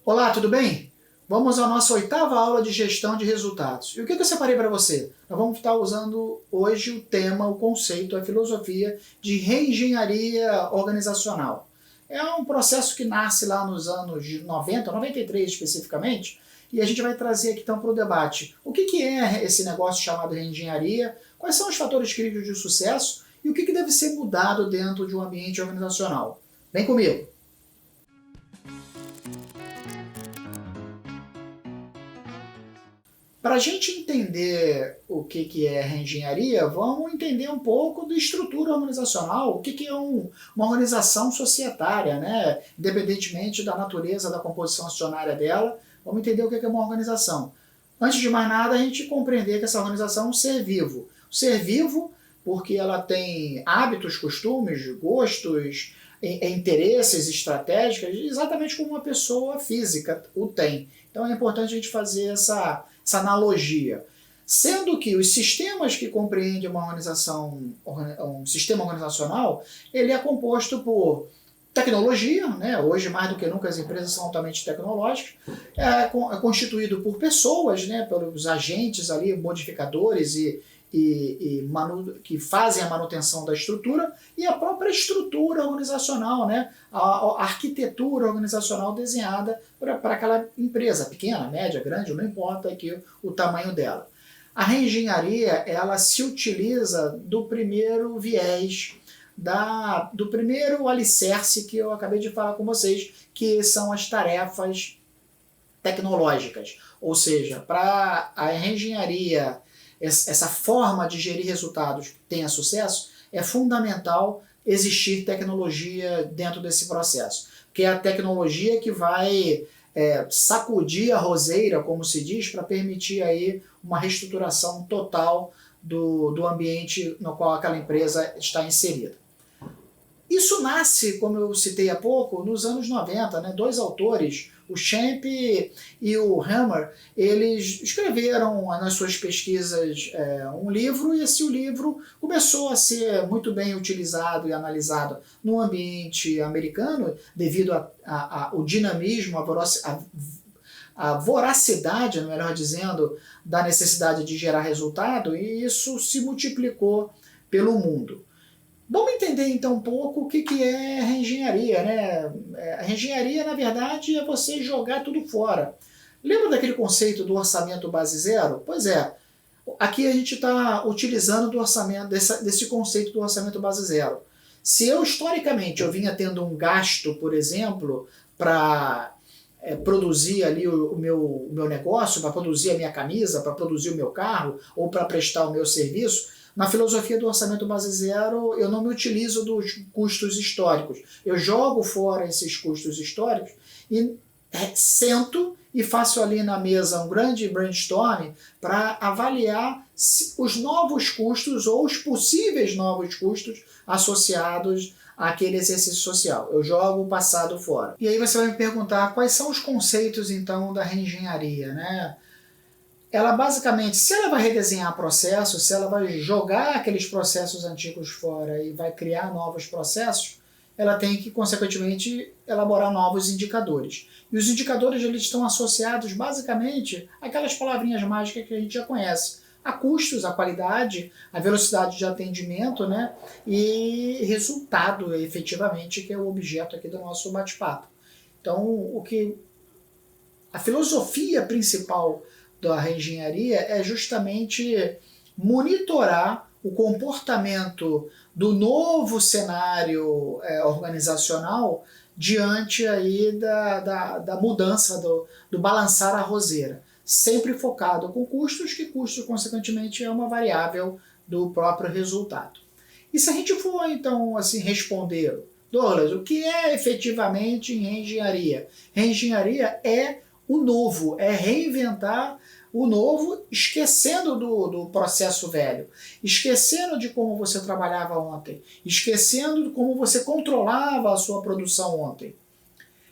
Olá, tudo bem? Vamos à nossa 8ª aula de gestão de resultados. E o que eu separei para você? Nós vamos estar usando hoje o tema, o conceito, a filosofia de reengenharia organizacional. É um processo que nasce lá nos anos de 90, 93 especificamente, e a gente vai trazer aqui então para o debate o que é esse negócio chamado reengenharia, quais são os fatores críticos de sucesso e o que deve ser mudado dentro de um ambiente organizacional. Vem comigo! Para a gente entender o que é reengenharia, vamos entender um pouco da estrutura organizacional, o que é uma organização societária, né? Independentemente da natureza, da composição acionária dela, vamos entender o que é uma organização. Antes de mais nada, a gente compreender que essa organização é um ser vivo. Um ser vivo porque ela tem hábitos, costumes, gostos, interesses, estratégicas, exatamente como uma pessoa física o tem. Então é importante a gente fazer essa analogia. Sendo que os sistemas que compreendem uma organização, um sistema organizacional, ele é composto por tecnologia, né? Hoje mais do que nunca as empresas são altamente tecnológicas, é constituído por pessoas, né? Pelos agentes ali, modificadores que fazem a manutenção da estrutura e a própria estrutura organizacional, né? A arquitetura organizacional desenhada para aquela empresa, pequena, média, grande, não importa aqui o tamanho dela. A reengenharia, ela se utiliza do primeiro viés, do primeiro alicerce que eu acabei de falar com vocês, que são as tarefas tecnológicas. Ou seja, para a reengenharia, essa forma de gerir resultados que tenha sucesso, é fundamental existir tecnologia dentro desse processo. Porque é a tecnologia que vai sacudir a roseira, como se diz, para permitir aí uma reestruturação total do ambiente no qual aquela empresa está inserida. Isso nasce, como eu citei há pouco, nos anos 90, né? Dois autores, o Schempp e o Hammer, eles escreveram nas suas pesquisas um livro, e esse livro começou a ser muito bem utilizado e analisado no ambiente americano, devido ao dinamismo, a voracidade, melhor dizendo, da necessidade de gerar resultado, e isso se multiplicou pelo mundo. Vamos entender então um pouco o que é reengenharia, né? A reengenharia, na verdade, é você jogar tudo fora. Lembra daquele conceito do orçamento base zero? Pois é, aqui a gente está utilizando desse conceito do orçamento base zero. Se eu, historicamente, eu vinha tendo um gasto, por exemplo, para produzir ali o meu negócio, para produzir a minha camisa, para produzir o meu carro, ou para prestar o meu serviço, na filosofia do orçamento base zero, eu não me utilizo dos custos históricos. Eu jogo fora esses custos históricos e sento e faço ali na mesa um grande brainstorm para avaliar os novos custos ou os possíveis novos custos associados àquele exercício social. Eu jogo o passado fora. E aí você vai me perguntar quais são os conceitos, então, da reengenharia, né? Ela basicamente, se ela vai redesenhar processos, se ela vai jogar aqueles processos antigos fora e vai criar novos processos, ela tem que, consequentemente, elaborar novos indicadores. E os indicadores eles estão associados, basicamente, àquelas palavrinhas mágicas que a gente já conhece. A custos, a qualidade, a velocidade de atendimento, né? E resultado, efetivamente, que é o objeto aqui do nosso bate-papo. Então, a filosofia principal da reengenharia é justamente monitorar o comportamento do novo cenário organizacional diante aí da mudança, do balançar a roseira, sempre focado com custos, que custos, consequentemente, é uma variável do próprio resultado. E se a gente for, então, assim, responder, Douglas, o que é efetivamente reengenharia? Reengenharia é o novo, é reinventar o novo, esquecendo do processo velho, esquecendo de como você trabalhava ontem, esquecendo de como você controlava a sua produção ontem.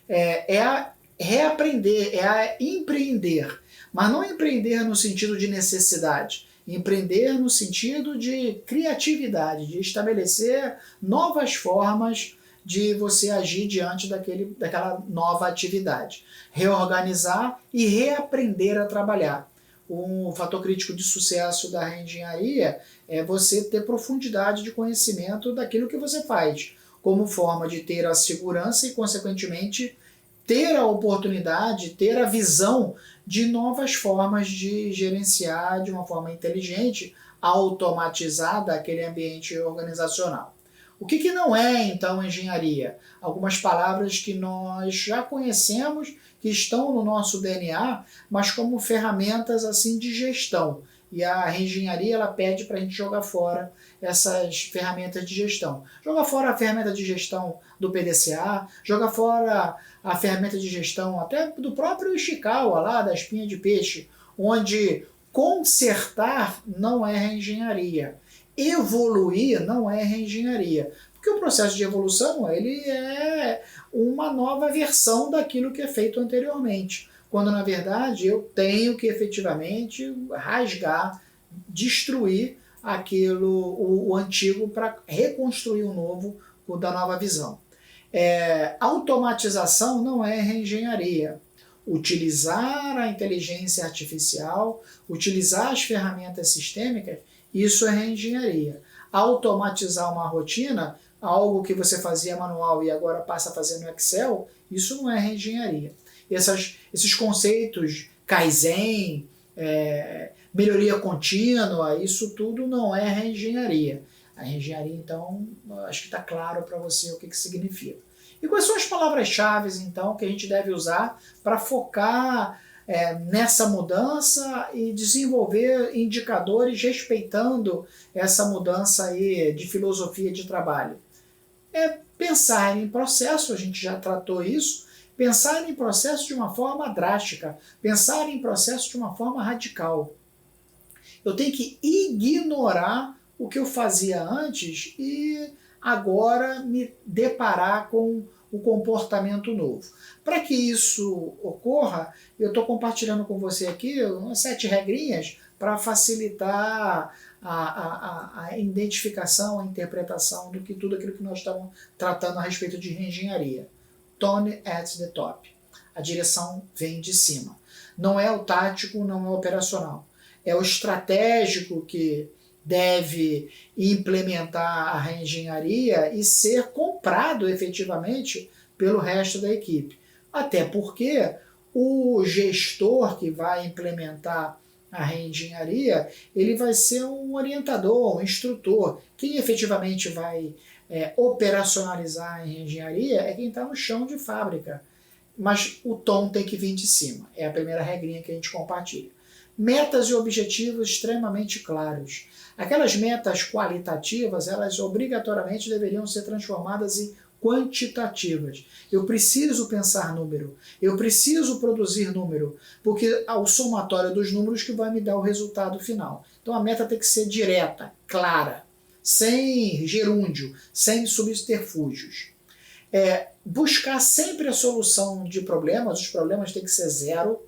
É a reaprender, é a empreender, mas não empreender no sentido de necessidade, empreender no sentido de criatividade, de estabelecer novas formas de você agir diante daquela nova atividade. Reorganizar e reaprender a trabalhar. Um fator crítico de sucesso da reengenharia é você ter profundidade de conhecimento daquilo que você faz, como forma de ter a segurança e, consequentemente, ter a oportunidade, ter a visão de novas formas de gerenciar de uma forma inteligente, automatizada, aquele ambiente organizacional. O que não é, então, engenharia? Algumas palavras que nós já conhecemos, que estão no nosso DNA, mas como ferramentas assim de gestão. E a reengenharia ela pede para a gente jogar fora essas ferramentas de gestão. Joga fora a ferramenta de gestão do PDCA, joga fora a ferramenta de gestão até do próprio Ishikawa, lá da espinha de peixe, onde consertar não é reengenharia. Evoluir não é reengenharia. Porque o processo de evolução ele é uma nova versão daquilo que é feito anteriormente. Quando, na verdade, eu tenho que efetivamente rasgar, destruir o antigo para reconstruir o novo, o da nova visão. Automatização não é reengenharia. Utilizar a inteligência artificial, utilizar as ferramentas sistêmicas, isso é reengenharia. Automatizar uma rotina, algo que você fazia manual e agora passa a fazer no Excel, isso não é reengenharia. Esses conceitos, Kaizen, melhoria contínua, isso tudo não é reengenharia. A reengenharia, então, acho que está claro para você o que significa. E quais são as palavras-chave, então, que a gente deve usar para focar nessa mudança e desenvolver indicadores respeitando essa mudança aí de filosofia de trabalho? Pensar em processo, a gente já tratou isso, pensar em processo de uma forma drástica, pensar em processo de uma forma radical. Eu tenho que ignorar o que eu fazia antes e agora me deparar com o comportamento novo. Para que isso ocorra, eu estou compartilhando com você aqui umas 7 regrinhas para facilitar a identificação, a interpretação do que tudo aquilo que nós estamos tratando a respeito de reengenharia. Tone at the top. A direção vem de cima. Não é o tático, não é o operacional. É o estratégico que deve implementar a reengenharia e ser comprado efetivamente pelo resto da equipe. Até porque o gestor que vai implementar a reengenharia, ele vai ser um orientador, um instrutor. Quem efetivamente vai operacionalizar a reengenharia é quem está no chão de fábrica. Mas o tom tem que vir de cima. É a primeira regrinha que a gente compartilha. Metas e objetivos extremamente claros. Aquelas metas qualitativas, elas obrigatoriamente deveriam ser transformadas em quantitativas. Eu preciso pensar número, eu preciso produzir número, porque é o somatório dos números que vai me dar o resultado final. Então a meta tem que ser direta, clara, sem gerúndio, sem subterfúgios. Buscar sempre a solução de problemas, os problemas têm que ser zero.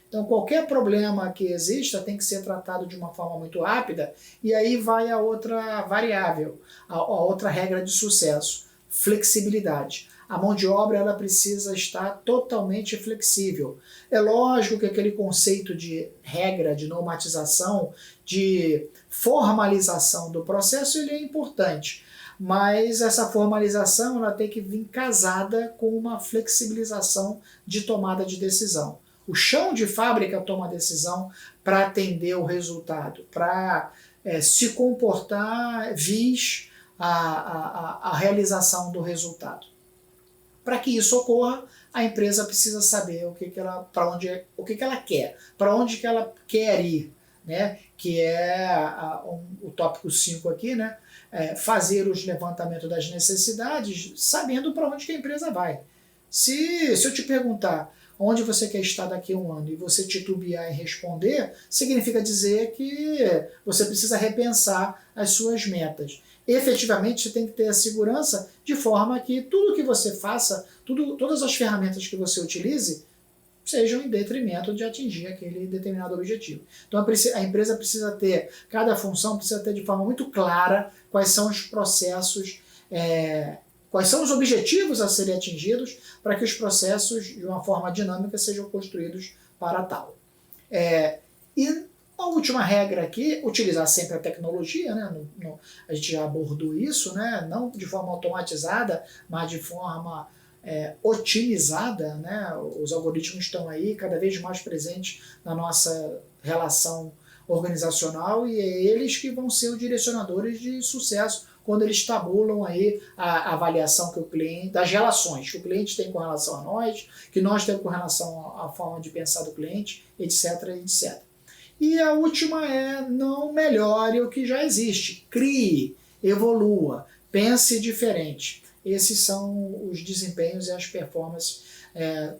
Então, qualquer problema que exista tem que ser tratado de uma forma muito rápida, e aí vai a outra variável, a outra regra de sucesso, flexibilidade. A mão de obra ela precisa estar totalmente flexível. É lógico que aquele conceito de regra, de normatização, de formalização do processo, ele é importante, mas essa formalização ela tem que vir casada com uma flexibilização de tomada de decisão. O chão de fábrica toma a decisão para atender o resultado, para se comportar vis a realização do resultado. Para que isso ocorra, a empresa precisa saber o que ela quer, para onde que ela quer ir, né? Que é o tópico 5 aqui, né? Fazer os levantamentos das necessidades, sabendo para onde que a empresa vai. Se eu te perguntar onde você quer estar daqui a um ano e você titubear em responder, significa dizer que você precisa repensar as suas metas. Efetivamente, você tem que ter a segurança de forma que tudo que você faça, todas as ferramentas que você utilize, sejam em detrimento de atingir aquele determinado objetivo. Então a empresa precisa ter, cada função precisa ter de forma muito clara quais são os processos quais são os objetivos a serem atingidos para que os processos, de uma forma dinâmica, sejam construídos para tal. E a última regra aqui, utilizar sempre a tecnologia, né? A gente já abordou isso, né? Não de forma automatizada, mas de forma otimizada, né? Os algoritmos estão aí cada vez mais presentes na nossa relação organizacional e é eles que vão ser os direcionadores de sucesso quando eles tabulam aí a avaliação que o cliente, das relações que o cliente tem com relação a nós, que nós temos com relação à forma de pensar do cliente, etc, etc. E a última é: não melhore o que já existe, crie, evolua, pense diferente. Esses são os desempenhos e as performances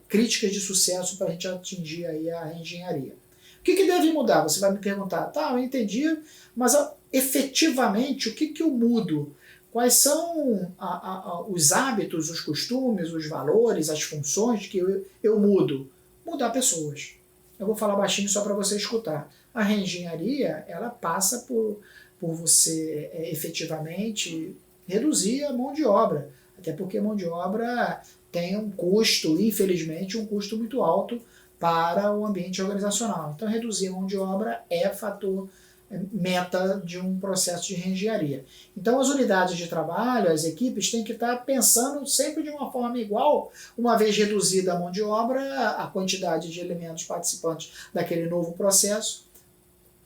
críticas de sucesso para a gente atingir aí a reengenharia. O que deve mudar? Você vai me perguntar, tá, eu entendi, mas efetivamente o que eu mudo? Quais são os hábitos, os costumes, os valores, as funções que eu mudo? Mudar pessoas. Eu vou falar baixinho só para você escutar. A reengenharia, ela passa por você efetivamente reduzir a mão de obra, até porque a mão de obra tem um custo, infelizmente, um custo muito alto para o ambiente organizacional. Então, reduzir a mão de obra é fator meta de um processo de reengenharia. Então, as unidades de trabalho, as equipes, têm que estar pensando sempre de uma forma igual, uma vez reduzida a mão de obra, a quantidade de elementos participantes daquele novo processo.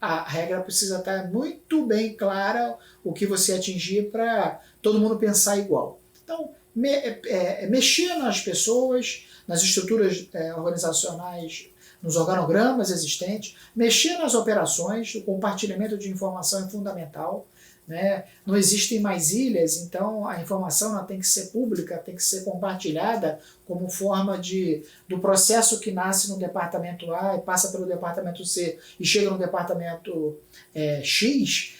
A regra precisa estar muito bem clara o que você atingir para todo mundo pensar igual. Então, mexer nas pessoas, nas estruturas organizacionais, nos organogramas existentes, mexer nas operações, o compartilhamento de informação é fundamental, né? Não existem mais ilhas, então a informação ela tem que ser pública, tem que ser compartilhada como forma do processo que nasce no departamento A e passa pelo departamento C e chega no departamento X,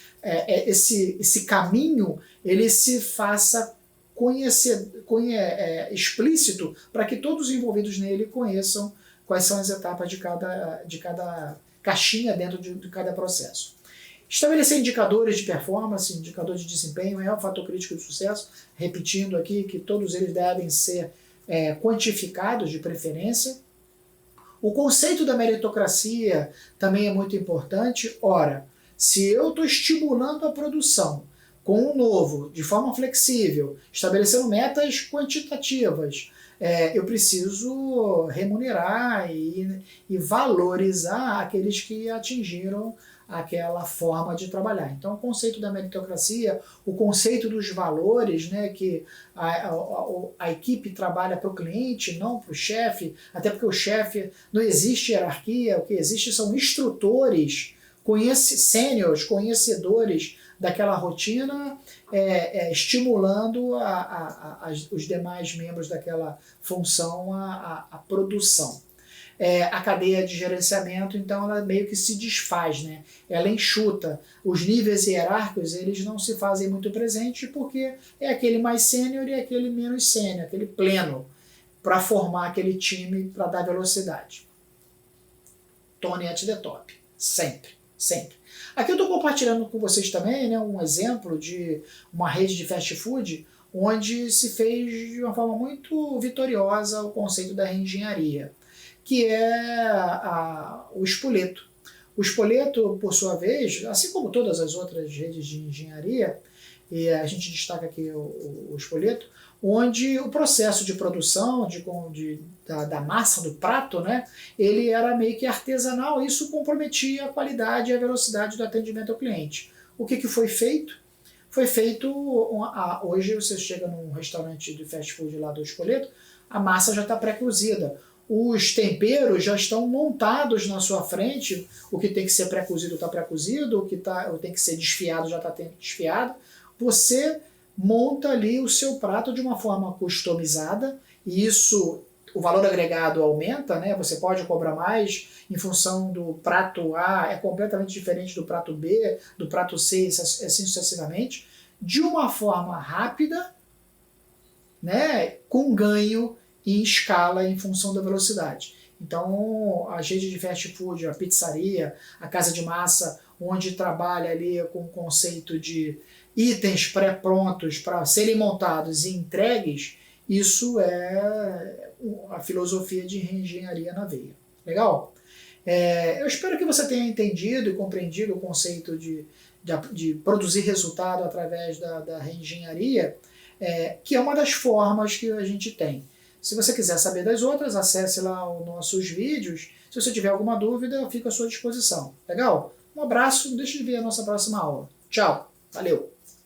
esse caminho ele se faça explícito para que todos os envolvidos nele conheçam quais são as etapas de cada caixinha dentro de cada processo. Estabelecer indicadores de performance, indicadores de desempenho é um fator crítico de sucesso, repetindo aqui que todos eles devem ser quantificados de preferência. O conceito da meritocracia também é muito importante. Ora, se eu estou estimulando a produção com um novo, de forma flexível, estabelecendo metas quantitativas, eu preciso remunerar e valorizar aqueles que atingiram aquela forma de trabalhar. Então, o conceito da meritocracia, o conceito dos valores, né, que a equipe trabalha para o cliente, não para o chefe, até porque o chefe, não existe hierarquia, o que existe são instrutores, sêniores, conhecedores daquela rotina, estimulando os demais membros daquela função a produção. A cadeia de gerenciamento, então, ela meio que se desfaz, né? Ela enxuta. Os níveis hierárquicos, eles não se fazem muito presentes porque é aquele mais sênior e aquele menos sênior, aquele pleno, para formar aquele time para dar velocidade. Tony at the top. Sempre, sempre. Aqui eu estou compartilhando com vocês também, né, um exemplo de uma rede de fast food onde se fez de uma forma muito vitoriosa o conceito da reengenharia, que é o Spoleto. O Spoleto, por sua vez, assim como todas as outras redes de engenharia, e a gente destaca aqui o Spoleto, onde o processo de produção da massa do prato, né, ele era meio que artesanal, e isso comprometia a qualidade e a velocidade do atendimento ao cliente. O que foi feito? Foi feito, hoje você chega num restaurante de fast food lá do Spoleto, a massa já está pré-cozida. Os temperos já estão montados na sua frente, o que tem que ser pré-cozido está pré-cozido, o que tem que ser desfiado já está desfiado. Você monta ali o seu prato de uma forma customizada, e isso, o valor agregado aumenta, né? Você pode cobrar mais em função do prato A, é completamente diferente do prato B, do prato C, assim sucessivamente, de uma forma rápida, né? Com ganho em escala em função da velocidade. Então, a rede de fast food, a pizzaria, a casa de massa, onde trabalha ali com o conceito de itens pré-prontos para serem montados e entregues, isso é a filosofia de reengenharia na veia. Legal? Eu espero que você tenha entendido e compreendido o conceito de produzir resultado através da reengenharia, que é uma das formas que a gente tem. Se você quiser saber das outras, acesse lá os nossos vídeos. Se você tiver alguma dúvida, eu fico à sua disposição. Legal? Um abraço, não deixe de ver a nossa próxima aula. Tchau, valeu!